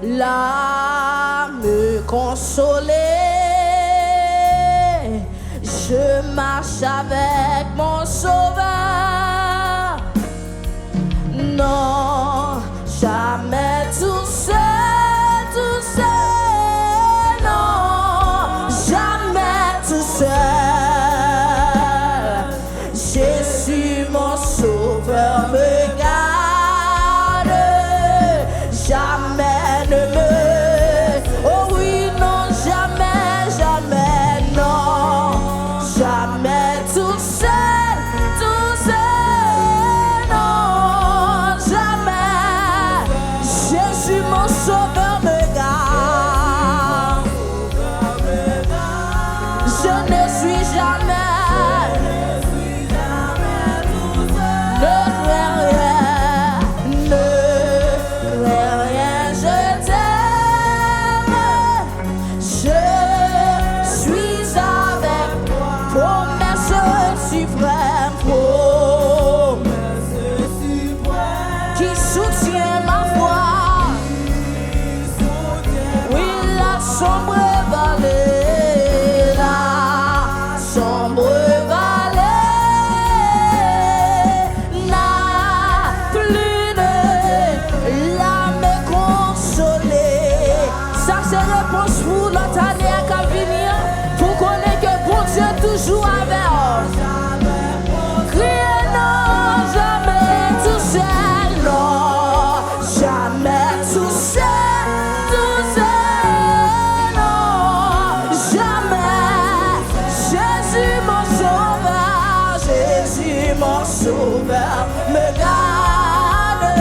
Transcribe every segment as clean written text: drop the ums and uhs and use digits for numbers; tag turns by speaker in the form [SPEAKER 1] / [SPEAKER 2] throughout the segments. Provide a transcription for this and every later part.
[SPEAKER 1] là me consoler. Je marche avec mon sauveur. Non, jamais tout seul, non, jamais tout seul. Jésus mon sauveur me garde, jamais ne me, oh oui non, jamais, jamais non, jamais tout seul, non, jamais. Jésus mon sauveur me garde, je ne suis jamais. Toujours avec eux. Criez non, jamais tout seul, non, jamais tout seul, non, jamais. Jésus mon sauveur me garde,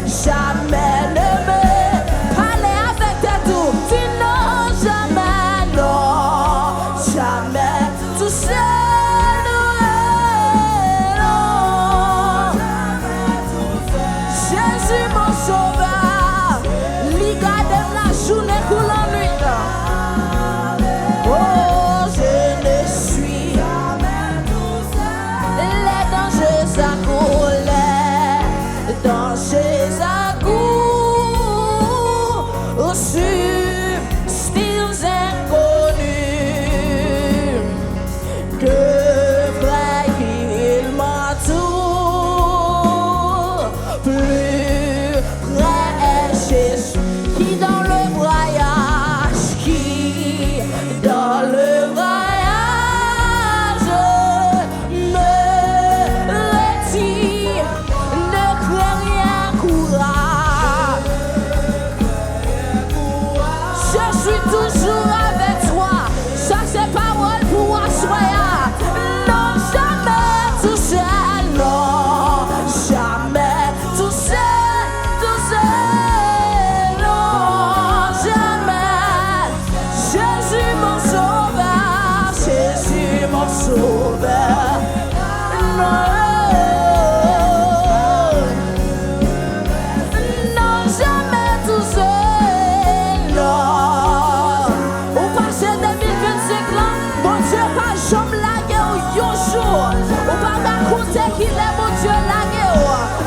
[SPEAKER 1] jamais ne me parlez avec tes doux, dis non, jamais, non, jamais. Tout seul, non. Jésus mon sauveur, lui garde la journée pour la nuit. Oh, je ne suis jamais tout seul. Les dangers à couler, dangers à coups, sur styles inconnus. Que vrai qu'il m'entoure, plus près est Jésus qui dans le voyage, ne retire, ne crains rien, courage. Je suis toujours avec toi, ça c'est parole pour asseoir. Qu'il est mon Dieu lagué,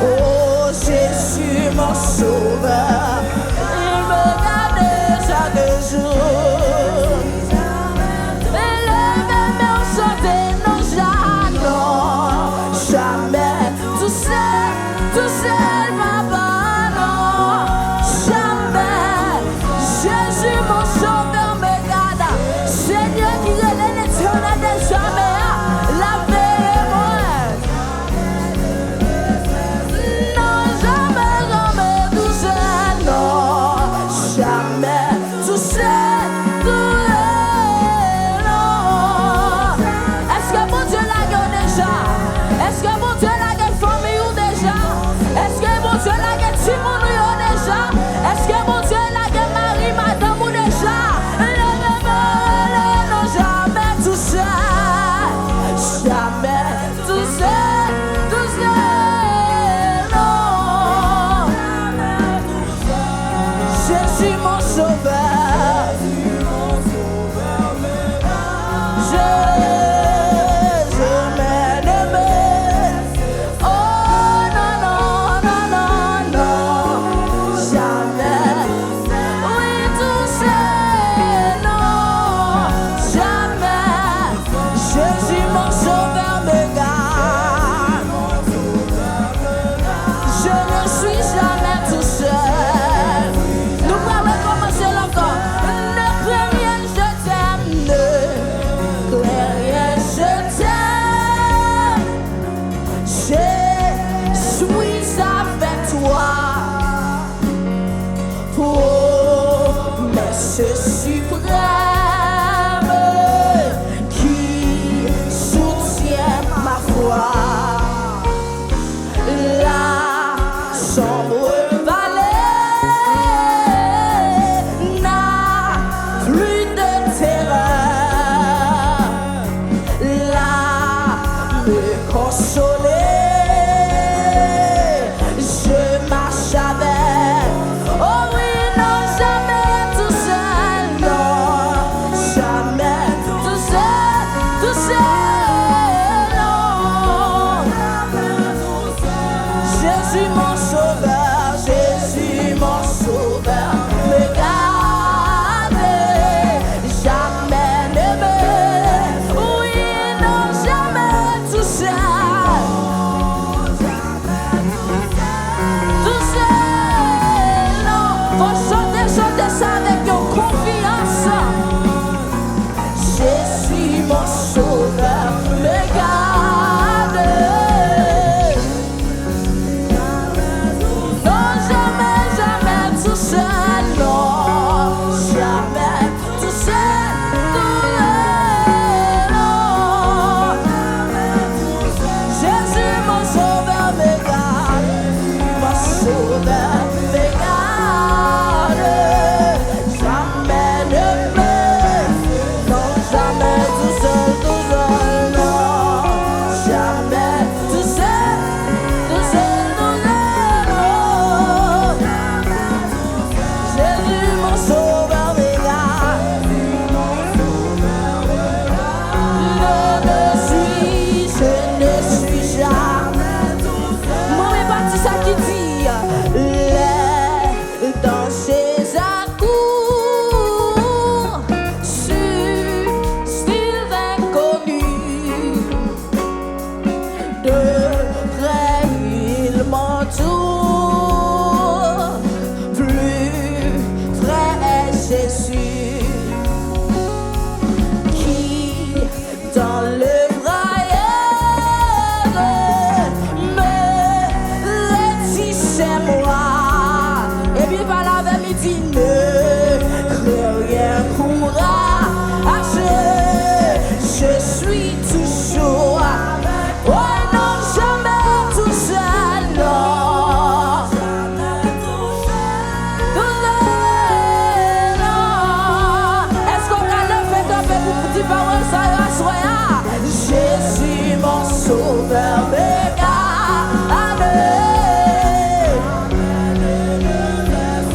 [SPEAKER 1] oh Jésus mon sauveur, il me garde chaque jour. Levez mes santé, non jamais, tout seul, papa, non, jamais. Jésus mon sauveur me garde, Seigneur qui relève l'éternel des jamais. Est-ce que mon Dieu l'a gagné famille ou déjà? Est-ce que mon Dieu l'a Jésus mon sauveur, Jésus mon sauveur, me garde, jamais ne me, oui, non, jamais tout seul, non, faut chanter ça avec une confiance. Jésus mon sauveur, me garde. Non, jamais, jamais tout seul, non, jamais tout seul, non. Jésus mon sauveur, me garde, mon sauveur, me garde. Jamais ne me, non, jamais tout seul, non. Jamais tout seul, non. Jésus mon sauveur, me garde. Je ne suis jamais. Moi, mais parti ça qui dit les danser à court sur style inconnu. De près il m'entoure, plus vrai est Jésus qui dans le brailleur me rétit c'est moi. Et puis par là vers midi ne crains rien courage, je suis toujours. Ouais, non, jamais tout seul, non. Est-ce qu'on a le fait d'un peu pour petit parole ça soya? Jésus mon sauveur me garde.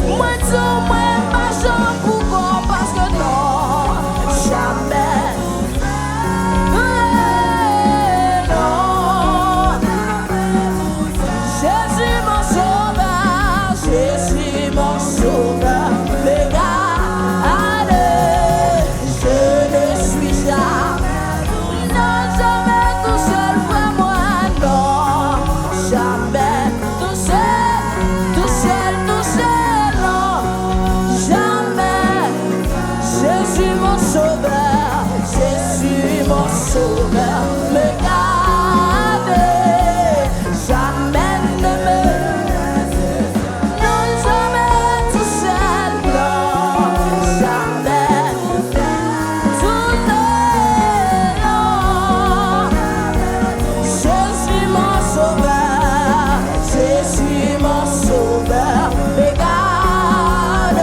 [SPEAKER 1] Moi tout moi pas j'en pour parce que non, jamais. Non. Jésus mon sauveur, me garde. Je ne suis jamais, non, jamais tout seul, moi, non, jamais tout seul, non, jamais. Jésus mon sauveur, me garde. Jamais ne me, non, jamais tout seul, non, jamais tout seul, non. Jésus mon sauveur, me garde.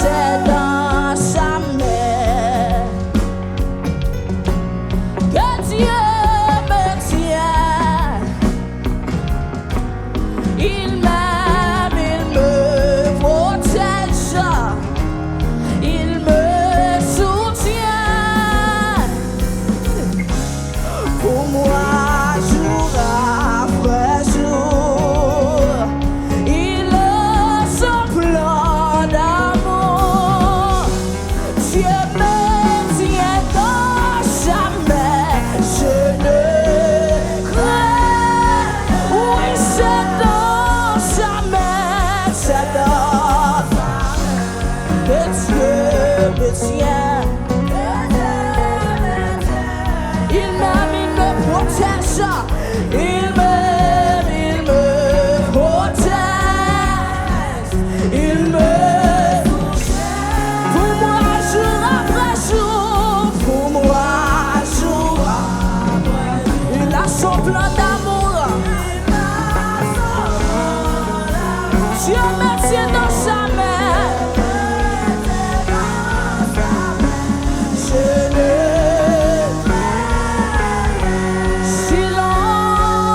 [SPEAKER 1] C'est dans sa main que Dieu me tient. Il m'aime, il me protège, il me soutient. Pour moi, jour après jour, il a son plan d'amour. Dieu me tient dans sa main, je ne crains. Oui, c'est dans sa main, c'est dans que Dieu me tient. Il m'aime, il me protège, il me protège, il me, pour moi jour après jour, pour moi jour après jour, il a son plan d'amour. Dieu me tient dans sa main. Je ne, silence.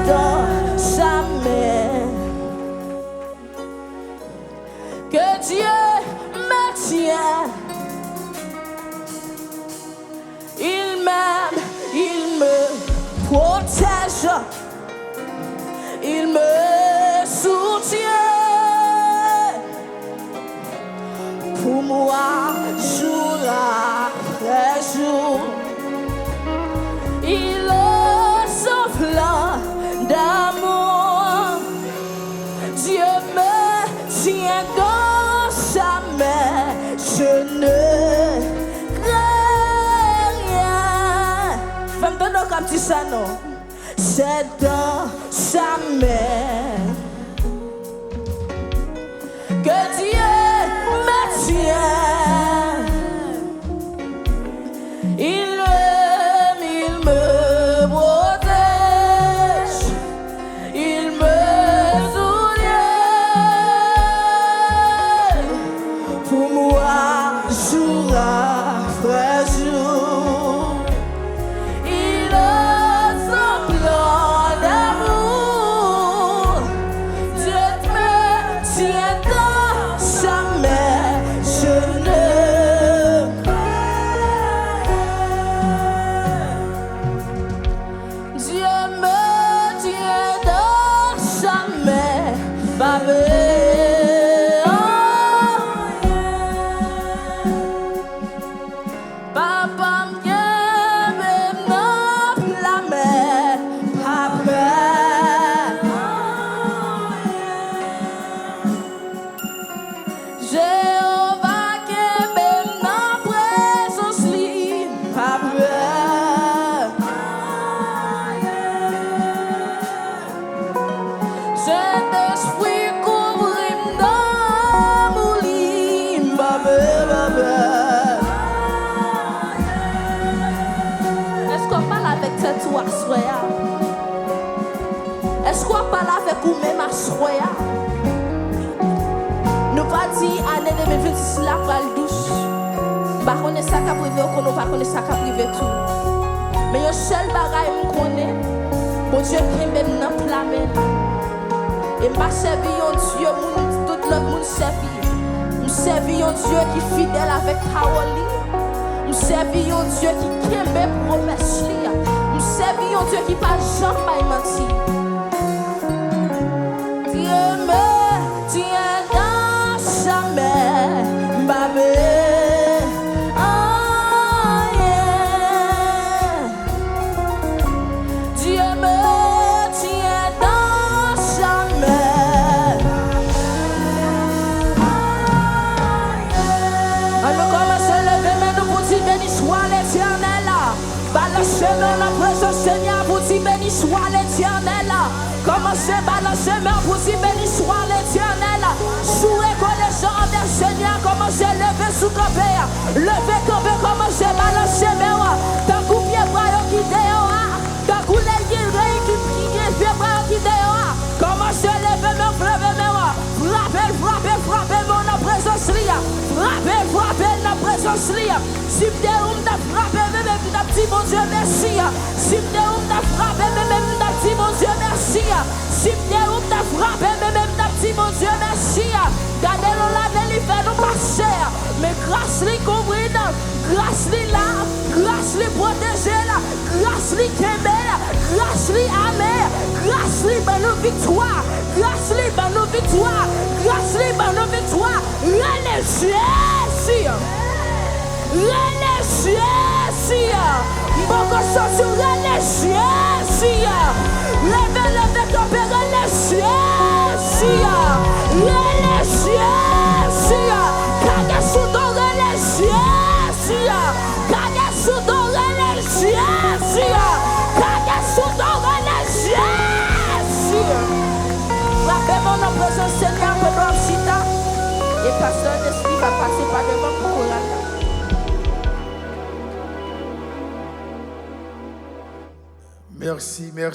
[SPEAKER 1] dans sa main. Que Dieu me tient. Il m'aime, il me protège, il me soutient. Pour moi, jour après jour, il souffle d'amour. Dieu me tient dans sa main, je ne crains rien. Femme de nos comme tu sais non, c'est dans sa main que Dieu me tient. Il me protège, il me soutient. Pour moi, jour après jour, il a son plan d'amour. Dieu me tient dans sa main, je ne crains. Dieu me tient dans sa main, Papa m'aime dans la mer, Jéhovah qui m'aime dans présence li, Saint-Esprit couvre dans mon lit, Est-ce qu'on parle avec tête ou assoya? Est-ce qu'on parle avec vous même assoya? Nous pas dit année 2026 la pral douce. Pas connaître ça qu'a privé ou qu'on pas connaître ça qu'a privé tout. Mais le seul bagage me connaît, bon Dieu qui même dans plamen. Et m'a servi un Dieu tout le monde servi. Me servi un Dieu qui est fidèle avec Kaoli. Me servi un Dieu qui aime promesse li. Me servi un Dieu qui pas jamais menti. Dieu me tient dans sa main, Dieu me tient dans sa main. Alors commence à lever maintenant pour dire béni soit l'Éternel. Balancez dans la présence Seigneur pour dire béni soit l'Éternel. Commencez à balancer main pour dire béni soit l'Éternel. Sous reconnaissant envers Seigneur, commencez à lever sous campé. Levez campé, commencez à balancer main. Tant qu'on vient voir qui dehors, tant qu'on les qui prient, vient voir qui dehors. Commencez à lever main, lever main. Frappez, frappez, frappez mon présence lia. Frappez, frappez la présence lia. Si vous avez frappé, même vous dit mon Dieu merci. Si vous avez frappé, même vous dit mon Dieu merci. Si vous avez frappé, même vous dit mon Dieu merci. Gardez-le là, il fait nous passer. Mais grâce lui couvrir, grâce lui là, grâce lui protéger là, grâce lui qu'aimer, grâce lui aimer, grâce lui par nos victoires, grâce lui par nos victoires, grâce lui par nos victoires. Relâchez, relâchez, beaucoup de choses relâchez, levez, levez, campez, relâchez, relâchez, caga sous ton relâchez, caga sous ton relâchez, caga sous ton relâchez. Rappelez mon nom présent Seigneur que l'homme cita et pasteur d'esprit va passer par devant pour courir.
[SPEAKER 2] Merci, merci.